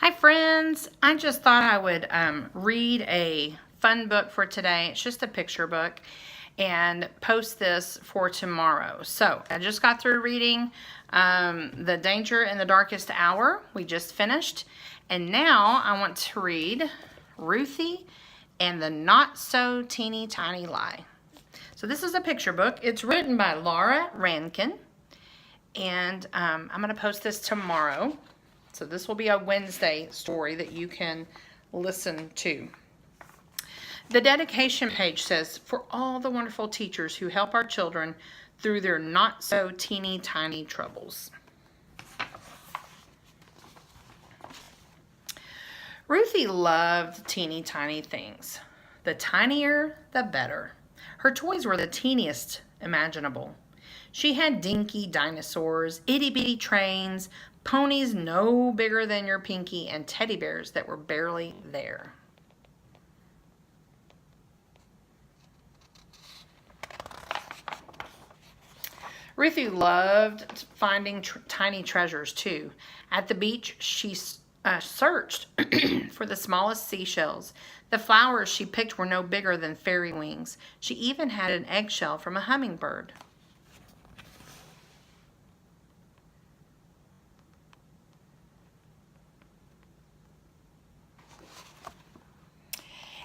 Hi friends, I just thought I would read a fun book for today. It's just a picture book and post this for tomorrow. So I just got through reading The Danger in the Darkest Hour. We just finished. And now I want to read Ruthie and the Not So Teeny Tiny Lie. So this is a picture book. It's written by Laura Rankin. And I'm going to post this tomorrow. So this will be a Wednesday story that you can listen to. The dedication page says, "For all the wonderful teachers who help our children through their not so teeny tiny troubles." Ruthie loved teeny tiny things. The tinier, the better. Her toys were the teeniest imaginable. She had dinky dinosaurs, itty-bitty trains, ponies no bigger than your pinky, and teddy bears that were barely there. Ruthie loved finding tiny treasures too. At the beach, she searched for the smallest seashells. The flowers she picked were no bigger than fairy wings. She even had an eggshell from a hummingbird.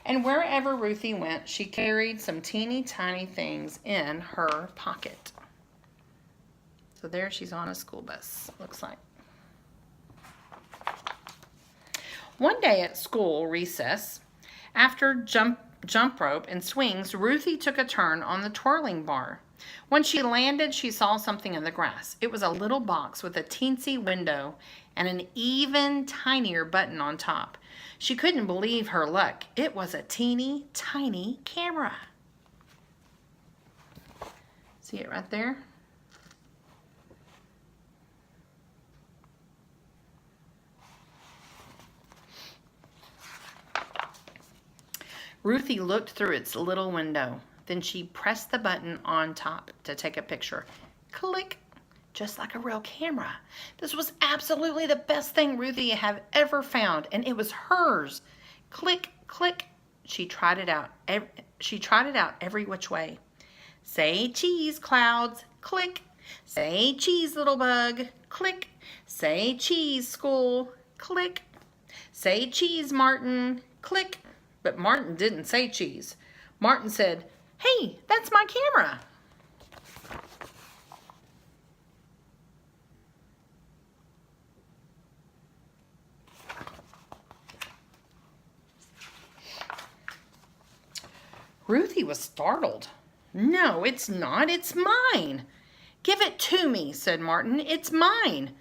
And wherever Ruthie went, she carried some teeny tiny things in her pocket. So there she's on a school bus, looks like. One day at school recess, after jump rope and swings, Ruthie took a turn on the twirling bar. When she landed, she saw something in the grass. It was a little box with a teensy window and an even tinier button on top. She couldn't believe her luck. It was a teeny tiny camera. See it right there? Ruthie looked through its little window. Then she pressed the button on top to take a picture. Click! Just like a real camera. This was absolutely the best thing Ruthie had ever found, and it was hers. Click, click. She tried it out. Every which way. Say cheese, clouds. Click. Say cheese, little bug. Click. Say cheese, school. Click. Say cheese, Martin. Click. But Martin didn't say cheese. Martin said, "Hey, that's my camera." Ruthie was startled. "No, it's not. It's mine." "Give it to me," said Martin. "It's mine."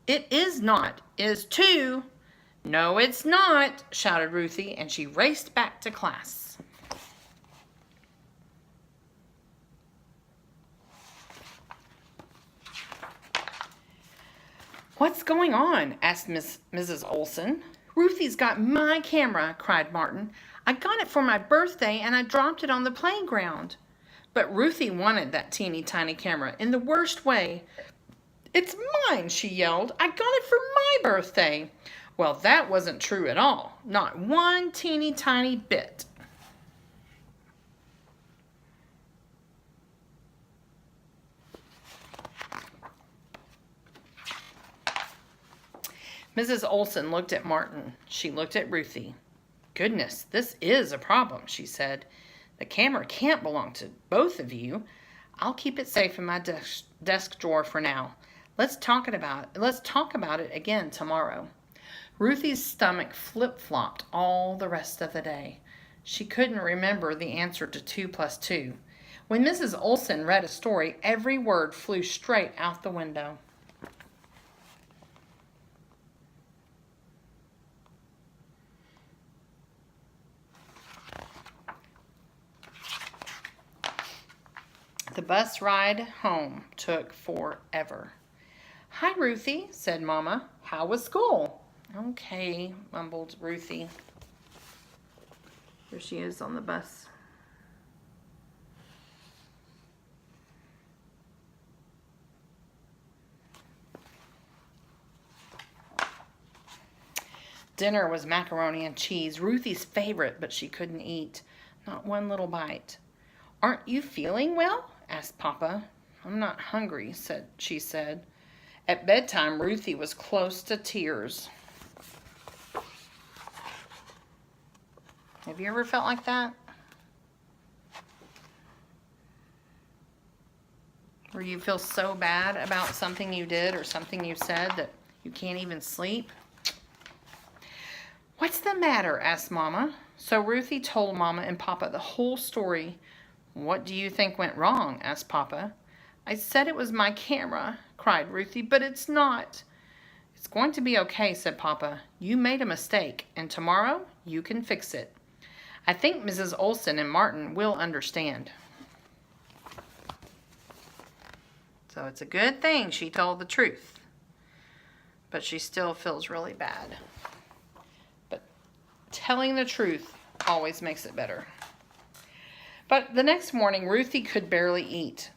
"It is not. It is too." "No, it's not," shouted Ruthie, and she raced back to class. "What's going on?" asked Mrs. Olson. "Ruthie's got my camera," cried Martin. "I got it for my birthday and I dropped it on the playground." But Ruthie wanted that teeny tiny camera in the worst way. "It's mine," she yelled. "I got it for my birthday." Well, that wasn't true at all. Not one teeny tiny bit. Mrs. Olson looked at Martin. She looked at Ruthie. "Goodness, this is a problem," she said. "The camera can't belong to both of you. I'll keep it safe in my desk drawer for now. Let's talk about it again tomorrow." Ruthie's stomach flip-flopped all the rest of the day. She couldn't remember the answer to 2 plus 2. When Mrs. Olson read a story, every word flew straight out the window. The bus ride home took forever. "Hi, Ruthie," said Mama. "How was school?" "Okay," mumbled Ruthie. Here she is on the bus. Dinner was macaroni and cheese, Ruthie's favorite, but she couldn't eat. Not one little bite. "Aren't you feeling well?" asked Papa. "I'm not hungry," she said. At bedtime, Ruthie was close to tears. Have you ever felt like that? Where you feel so bad about something you did or something you said that you can't even sleep? "What's the matter?" asked Mama. So Ruthie told Mama and Papa the whole story. "What do you think went wrong?" asked Papa. "I said it was my camera," cried Ruthie, "but it's not." "It's going to be okay," said Papa. "You made a mistake, and tomorrow you can fix it. I think Mrs. Olson and Martin will understand." So it's a good thing she told the truth, but she still feels really bad. But telling the truth always makes it better. But the next morning, Ruthie could barely eat.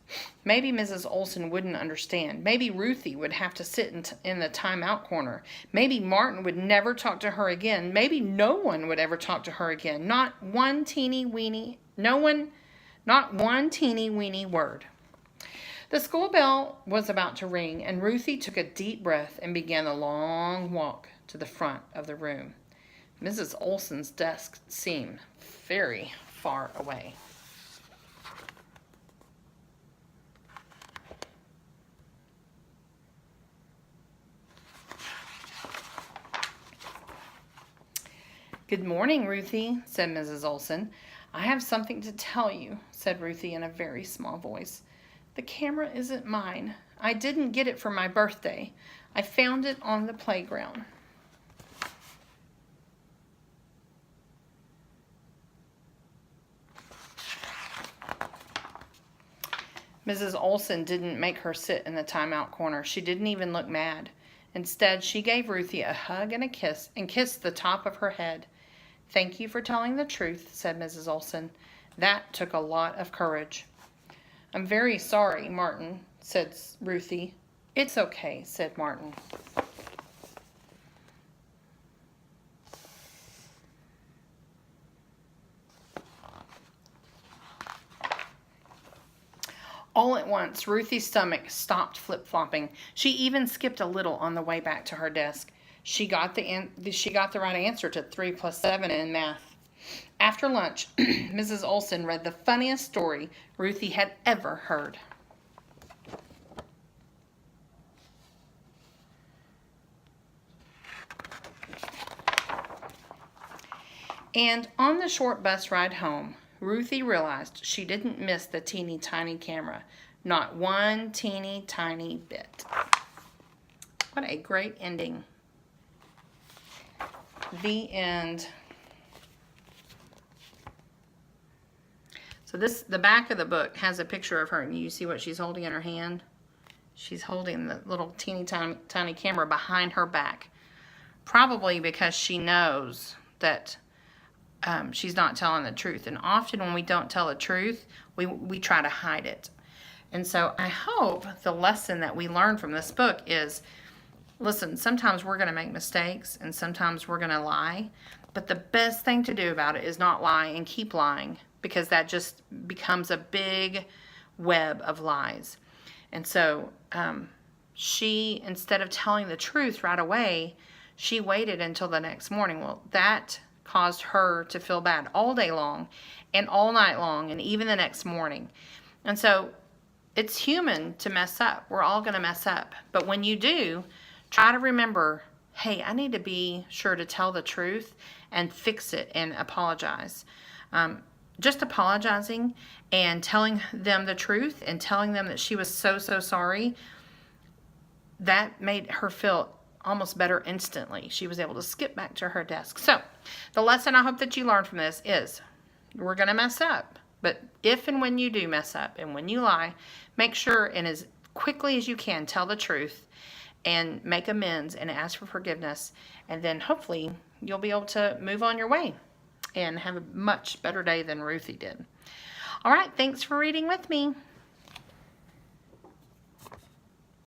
Maybe Mrs. Olson wouldn't understand. Maybe Ruthie would have to sit in the timeout corner. Maybe Martin would never talk to her again. Maybe no one would ever talk to her again. Not one teeny weeny word. The school bell was about to ring, and Ruthie took a deep breath and began the long walk to the front of the room. Mrs. Olson's desk seemed very far away. "Good morning, Ruthie," said Mrs. Olson. "I have something to tell you," said Ruthie in a very small voice. "The camera isn't mine. I didn't get it for my birthday. I found it on the playground." Mrs. Olson didn't make her sit in the timeout corner. She didn't even look mad. Instead, she gave Ruthie a hug and a kiss and kissed the top of her head. "Thank you for telling the truth," said Mrs. Olson. "That took a lot of courage." "I'm very sorry, Martin," said Ruthie. "It's okay," said Martin. All at once, Ruthie's stomach stopped flip-flopping. She even skipped a little on the way back to her desk. She got the right answer to 3 plus 7 in math. After lunch, Mrs. Olson read the funniest story Ruthie had ever heard. And on the short bus ride home, Ruthie realized she didn't miss the teeny tiny camera. Not one teeny tiny bit. What a great ending. The end. So the back of the book has a picture of her, and you see what she's holding in her hand? She's holding the little teeny tiny camera behind her back. Probably because she knows that she's not telling the truth. And often when we don't tell the truth, we try to hide it. And so I hope the lesson that we learn from this book is, listen, sometimes we're going to make mistakes and sometimes we're going to lie. But the best thing to do about it is not lie and keep lying, because that just becomes a big web of lies. And so she, instead of telling the truth right away, she waited until the next morning. Well, that caused her to feel bad all day long and all night long and even the next morning. And so it's human to mess up. We're all going to mess up. But when you do, try to remember, hey, I need to be sure to tell the truth and fix it and apologize. Just apologizing and telling them the truth and telling them that she was so sorry, that made her feel almost better instantly. She was able to skip back to her desk. So the lesson I hope that you learned from this is we're going to mess up. But if and when you do mess up and when you lie, make sure and as quickly as you can tell the truth and make amends and ask for forgiveness. And then hopefully you'll be able to move on your way and have a much better day than Ruthie did. All right, thanks for reading with me.